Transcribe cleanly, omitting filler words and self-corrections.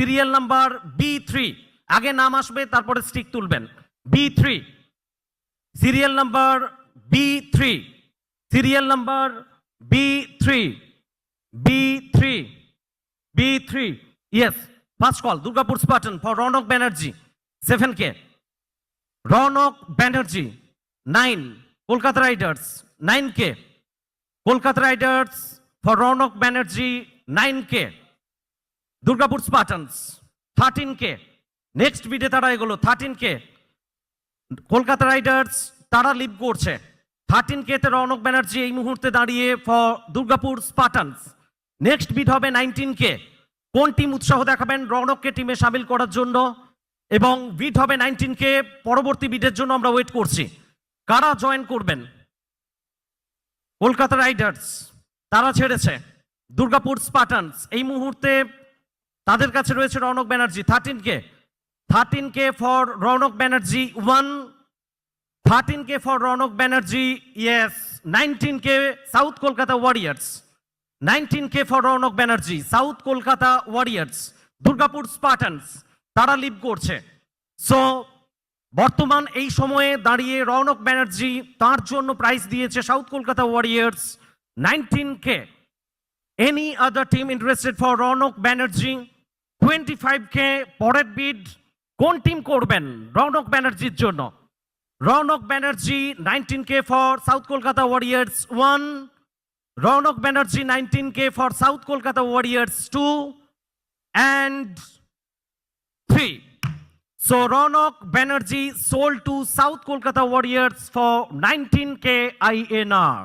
Serial number B3, আগে নাম আসবে তারপরে স্টিক তুলবেন। B3, serial number B3, serial number B3, B3, yes, first call, Durgapur Spartan for Ronak Banerjee, 7K. Ronak Banerjee, 9, Kolkata Riders, 9K. Kolkata Riders for Ronak Banerjee, 9K. Durgapur Spartans, 13K. Next video তারা এগুলো 13K. Kolkata Riders তারা live করছে 13K তে রৌনক ব্যানার্জি এই মুহূর্তে দাঁড়িয়ে for Durgapur Spartans. Next bit হবে 19K। কোন টিম উৎসাহ দেখাবেন রৌনককে টিমে সামিল করার জন্য, এবং বিট হবে 19K। পরবর্তী বিটের জন্য আমরা ওয়েট করছি কারা জয়েন করবেন। কলকাতা রাইডার্স তারা ছেড়েছে, দুর্গাপুর স্পার্টানস এই মুহূর্তে তাদের কাছে রয়েছে Rounak Banerjee 13K for Rounak Banerjee 1, 13K for Rounak Banerjee, yes. 19K South Kolkata Warriors, 19K for Rounak Banerjee South Kolkata Warriors. Durgapur Spartans তারা লিভ করছে। সো বর্তমান এই সময়ে দাঁড়িয়ে রৌনক ব্যানার্জি তার জন্য প্রাইজ দিয়েছে South Kolkata Warriors 19K। Any other team interested for Rounak Banerjee 25K। পরের বিড কোন টিম করবেন রৌনক ব্যানার্জির জন্য? Rounak Banerjee 19K for South Kolkata Warriors 1, Rounak Banerjee 19K for South Kolkata Warriors 2 and 3. So Ronak Banerjee sold to South Kolkata Warriors for 19K INR.